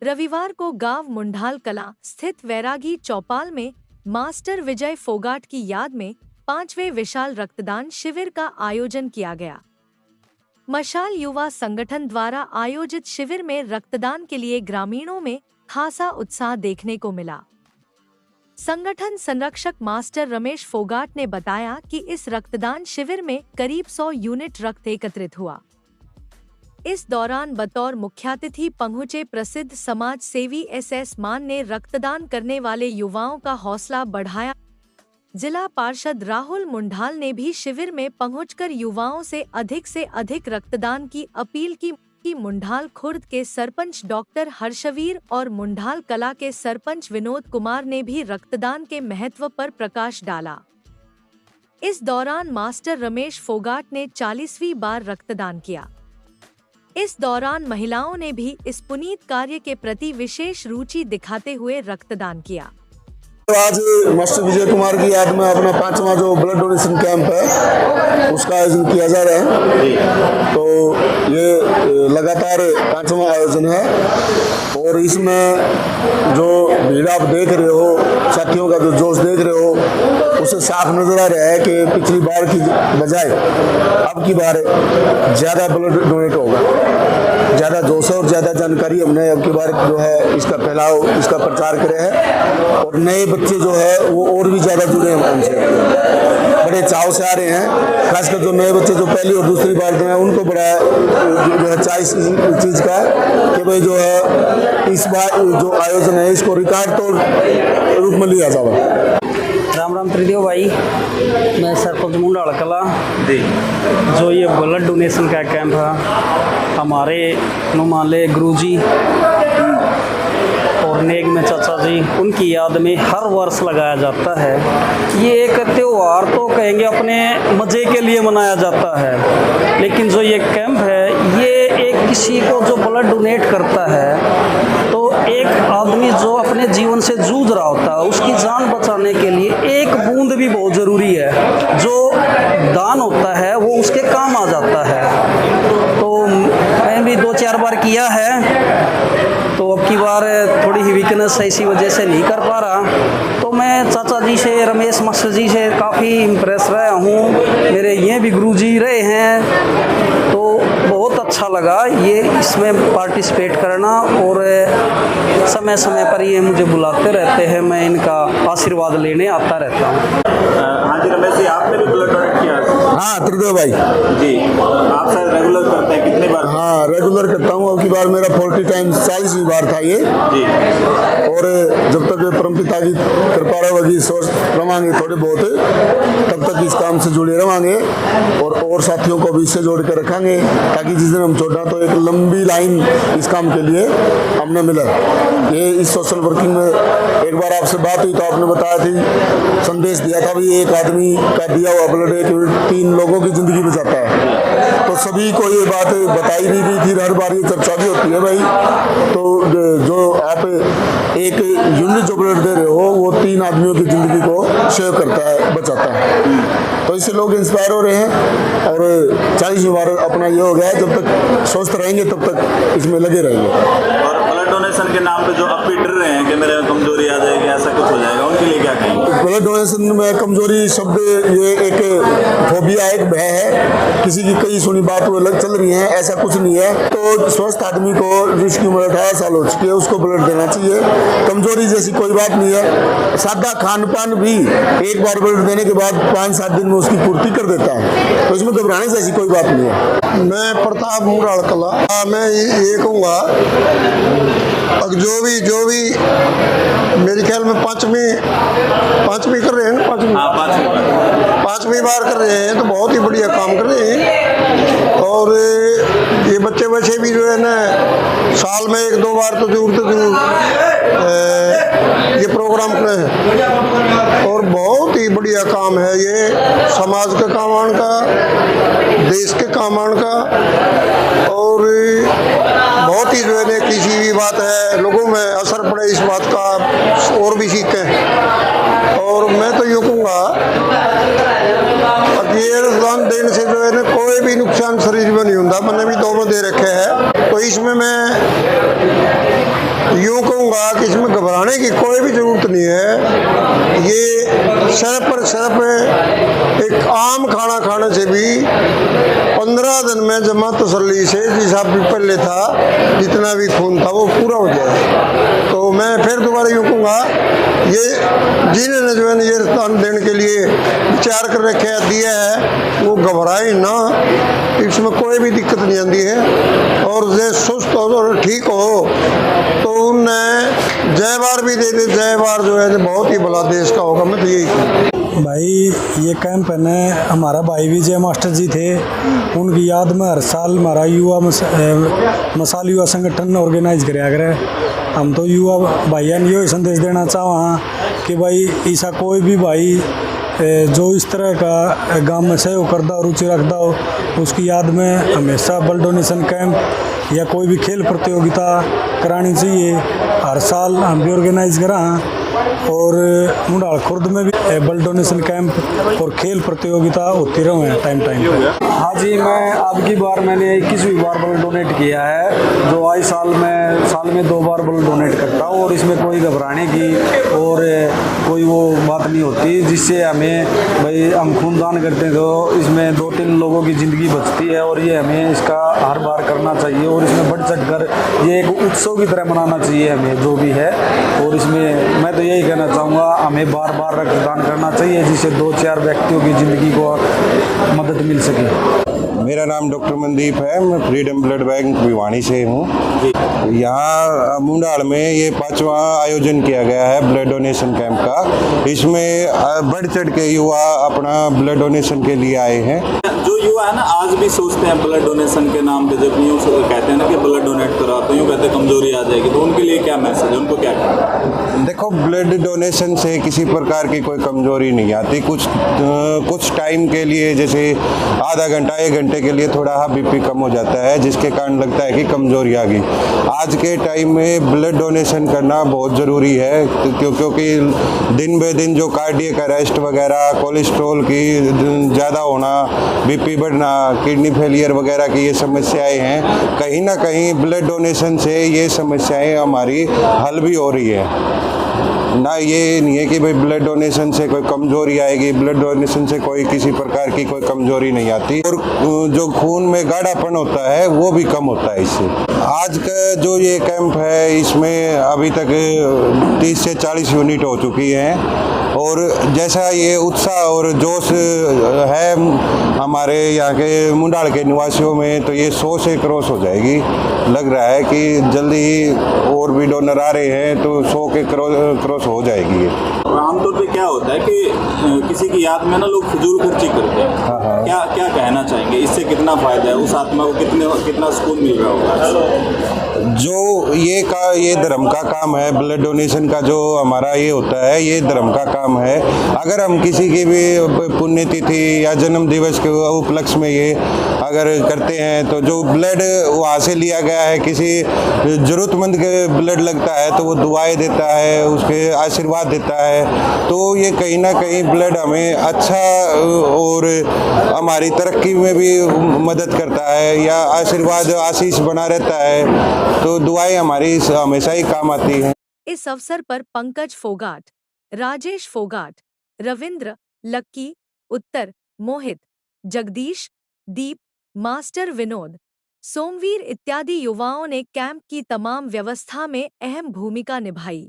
रविवार को गांव मुंडाल कला स्थित वैरागी चौपाल में मास्टर विजय फोगाट की याद में 5वें विशाल रक्तदान शिविर का आयोजन किया गया। मशाल युवा संगठन द्वारा आयोजित शिविर में रक्तदान के लिए ग्रामीणों में खासा उत्साह देखने को मिला। संगठन संरक्षक मास्टर रमेश फोगाट ने बताया कि इस रक्तदान शिविर में करीब 100 यूनिट रक्त एकत्रित हुआ। इस दौरान बतौर मुख्यातिथि पहुंचे प्रसिद्ध समाज सेवी SS मान ने रक्तदान करने वाले युवाओं का हौसला बढ़ाया। जिला पार्षद राहुल मुंडाल ने भी शिविर में पहुंचकर युवाओं से अधिक रक्तदान की अपील की। मुंडाल खुर्द के सरपंच डॉक्टर हर्षवीर और मुंडाल कला के सरपंच विनोद कुमार ने भी रक्तदान के महत्व पर प्रकाश डाला। इस दौरान मास्टर रमेश फोगाट ने 40वीं बार रक्तदान किया। इस दौरान महिलाओं ने भी इस पुनीत कार्य के प्रति विशेष रुचि दिखाते हुए रक्तदान किया। आज मास्टर विजय कुमार की याद में अपना 5वां जो ब्लड डोनेशन कैंप है उसका आयोजन किया जा रहा है। तो ये लगातार 5वां आयोजन है और इसमें जो भीड़ आप देख रहे हो, साथियों का जो जोश देख रहे हो, उससे साफ नजर आ रहा है कि पिछली बार की बजाय अब की बार ज़्यादा ब्लड डोनेट होगा, ज़्यादा जोश और ज़्यादा जानकारी हमने अब की बार जो है इसका फैलाव, इसका प्रचार करे है और नए बच्चे जो है वो और भी ज़्यादा जुड़े हैं हमसे, बड़े चाव से आ रहे हैं। खासकर जो नए बच्चे जो पहली और दूसरी बार जो है उनको बड़ा जो है चाह इस चीज़ का कि भाई जो है इस बार जो आयोजन है इसको रिकॉर्ड तोड़ रूप में लिया जाए। राम राम त्रिदेव भाई, मैं सरपंच मुंडाल कला। जो ये ब्लड डोनेशन का कैंप है हमारे नुमाले गुरुजी और नेग में चाचा जी, उनकी याद में हर वर्ष लगाया जाता है। ये एक त्यौहार तो कहेंगे अपने मज़े के लिए मनाया जाता है, लेकिन जो ये कैंप है ये एक किसी को जो ब्लड डोनेट करता है तो एक आदमी जो अपने जीवन से जूझ रहा होता है उसकी जान बचाने के लिए एक बूंद भी बहुत ज़रूरी है। जो दान होता है वो उसके काम आ जाता है। तो मैं भी 2-4 बार किया है, तो अब की बार थोड़ी ही वीकनेस है इसी वजह से नहीं कर पा रहा। तो मैं चाचा जी से, रमेश मास्टर जी से काफ़ी इम्प्रेस रहा हूँ। मेरे ये भी गुरुजी रहे हैं, तो बहुत अच्छा लगा ये इसमें पार्टिसिपेट करना और समय समय पर ये मुझे बुलाते रहते हैं, मैं इनका आशीर्वाद लेने आता रहता हूँ। हाँ जी रमेश जी, आपने भी ब्लड डोनेट किया? हाँ त्रिदेव भाई जी, आप शायद रेगुलर करते हैं, कितने बार? हाँ रेगुलर करता हूँ। अब की बार मेरा 40 टाइम्स 40वीं बार था ये जी। और जब तक परमपिता की कृपा रहेगी, सोच रवांगे थोड़े बहुत, तब तक इस काम से जुड़े रहेंगे और साथियों को भी इससे जोड़ कर रखेंगे, ताकि जिस दिन हम छोड़ा तो एक लंबी लाइन इस काम के लिए हमने मिला। ये इस सोशल वर्किंग में एक बार आपसे बात हुई तो आपने बताया थी, संदेश दिया था भी एक आदमी का दिया हुआ ब्लड 3 लोगों की ज़िंदगी बचाता है। तो सभी को ये बात बताई भी गई थी, हर बार ये चर्चा भी होती है भाई। तो जो आप एक यूनिट जो ब्लड दे रहे हो वो 3 आदमियों की ज़िंदगी को सेव करता है, बचाता है। तो इससे लोग इंस्पायर हो रहे हैं और 40वीं बार अपना ये हो गया है। जब तक स्वस्थ रहेंगे तब तक इसमें लगे रहेंगे। और ब्लड डोनेशन के नाम पे जो अब पीट रहे हैं कि मेरे कमजोरी आ जाएगी, ऐसा कुछ हो जाएगा, उनके लिए क्या कहेंगे? ब्लड डोनेशन में कमजोरी शब्द ये एक फोबिया, एक भय है, किसी की कई सुनी बात वो अलग चल रही है, ऐसा कुछ नहीं है। तो स्वस्थ आदमी को जिसकी उम्र 18 साल हो चुकी है उसको ब्लड देना चाहिए। कमजोरी जैसी कोई बात नहीं है। सादा खान पान भी एक बार ब्लड देने के बाद 5-7 दिन में उसकी पूर्ति कर देता है, तो इसमें घबराने जैसी कोई बात नहीं है। मैं प्रताप मुंडाल कला। मैं ये कहूँगा जो भी मेरे ख्याल में पाँचवीं कर रहे हैं ना, पाँचवीं बार कर रहे हैं, तो बहुत ही बढ़िया काम कर रहे हैं। और ये बच्चे भी जो है ना साल में 1-2 बार तो जरूर ये प्रोग्राम करे हैं और बहुत ही बढ़िया काम है ये, समाज के काम आने का, देश के काम आने का। और बहुत ही जो है किसी भी बात है लोगों में असर पड़े इस बात का और भी सीखें। और मैं तो ये कहूँगा ये रक्तदान देने से जो है ना कोई भी नुकसान शरीर में नहीं होता। मैंने भी दोनों दे रखे हैं, तो इसमें मैं कहूँगा कि इसमें घबराने की कोई भी जरूरत नहीं है। ये सिर्फ एक आम खाना खाने से भी 15 दिन में जमा तसल्ली से जैसा भी पहले था, जितना भी खून था वो पूरा हो जाए। तो मैं फिर दोबारा यूँ कहूँगा, ये जिन्होंने जो है ये रक्तदान देने के लिए विचार कर रखे दिया है, वो घबराए ना, इसमें कोई भी दिक्कत नहीं आती है। और जो सुस्त हो और ठीक हो तो उन्हें जय बार भी दे दे, जय बार जो है बहुत ही भला देश का होगा। मैं तो यही कहूँ भाई, ये कैंप है ना, हमारा भाई विजय मास्टर जी थे, उनकी याद में हर साल हमारा मसाल युवा संगठन ऑर्गेनाइज कराया करे। हम तो युवा भाइयों ने यही संदेश देना चाहवा कि भाई ऐसा कोई भी भाई जो इस तरह का गांव में सहयोग करता हो, रुचि रखता हो, उसकी याद में हमेशा ब्लड डोनेशन कैंप या कोई भी खेल प्रतियोगिता करानी चाहिए। हर साल हम भी ऑर्गेनाइज करा, और मुंडाल खुर्द में भी ब्लड डोनेशन कैंप और खेल प्रतियोगिता होती रहे हैं टाइम पे। हाँ जी, मैं अब की बार मैंने 21वीं बार ब्लड डोनेट किया है, जो आई साल में 2 बार ब्लड डोनेट करता हूँ, और इसमें कोई घबराने की और कोई वो बात नहीं होती, जिससे हमें भाई हम खूनदान करते हैं तो इसमें 2-3 लोगों की ज़िंदगी बचती है, और ये हमें इसका हर बार करना चाहिए, और इसमें बढ़ चढ़ कर ये एक उत्सव की तरह मनाना चाहिए हमें जो भी है। और इसमें मैं तो यही कहना चाहूँगा, हमें बार बार रक्तदान करना चाहिए, जिससे 2-4 व्यक्तियों की ज़िंदगी को मदद मिल सके। मेरा नाम डॉक्टर मनदीप है, मैं फ्रीडम ब्लड बैंक भिवानी से हूँ। यहाँ मुंडाल में ये 5वां आयोजन किया गया है ब्लड डोनेशन कैंप का। इसमें बढ़ चढ़ के युवा अपना ब्लड डोनेशन के लिए आए हैं। जो युवा है ना, आज भी सोचते हैं ब्लड डोनेशन के नाम पे, जब यूँ कहते हैं ना कि ब्लड डोनेट करो, तो यूँ कहते हैं कमजोरी आ जाएगी, तो उनके लिए क्या मैसेज है, उनको क्या कहना? देखो, ब्लड डोनेशन से किसी प्रकार की कोई कमजोरी नहीं आती। कुछ टाइम के लिए, जैसे आधा घंटा 1 घंटे के लिए थोड़ा बीपी कम हो जाता है, जिसके कारण लगता है कि कमजोरी आ गई। आज के टाइम में ब्लड डोनेशन करना बहुत ज़रूरी है, क्योंकि दिन ब दिन जो कार्डियक अरेस्ट वगैरह, कोलेस्ट्रॉल की ज़्यादा होना, बीपी बढ़ना, किडनी फेलियर वगैरह की ये समस्याएं हैं, कहीं ना कहीं ब्लड डोनेशन से ये समस्याएं हमारी हल भी हो रही है। ना ये नहीं है कि भाई ब्लड डोनेशन से कोई कमजोरी आएगी, ब्लड डोनेशन से कोई किसी प्रकार की कोई कमजोरी नहीं आती, और जो खून में गाढ़ापन होता है वो भी कम होता है इससे। आज का जो ये कैंप है, इसमें अभी तक 30 से 40 यूनिट हो चुकी हैं, और जैसा ये उत्साह और जोश है हमारे यहाँ के मुंडाल के निवासियों में, तो ये 100 से क्रॉस हो जाएगी। लग रहा है कि जल्दी ही और भी डोनर आ रहे हैं, तो 100 के क्रॉस हो जाएगी ये। आमतौर पे क्या होता है कि किसी की याद में ना लोग फिजूल खर्ची करते हैं। हाँ। क्या कहना चाहेंगे, इससे कितना फायदा है, उस आत्मा को कितना सुकून मिल रहा होगा? जो ये धर्म का काम है, ब्लड डोनेशन का जो हमारा ये होता है, ये धर्म का काम है। अगर हम किसी की भी पुण्यतिथि या जन्म दिवस के उपलक्ष्य में ये अगर करते हैं, तो जो ब्लड वहाँ से लिया गया है, किसी ज़रूरतमंद के ब्लड लगता है तो वो दुआएं देता है, उसके आशीर्वाद देता है, तो ये कहीं ना कहीं ब्लड हमें अच्छा और हमारी तरक्की में भी मदद करता है, या आशीर्वाद आशीष बना रहता है, तो दुआएं हमारी हमेशा ही काम आती हैं। इस अवसर पर पंकज फोगाट, राजेश फोगाट, रविंद्र, लक्की, उत्तर, मोहित, जगदीश, दीप, मास्टर विनोद, सोमवीर इत्यादि युवाओं ने कैंप की तमाम व्यवस्था में अहम भूमिका निभाई।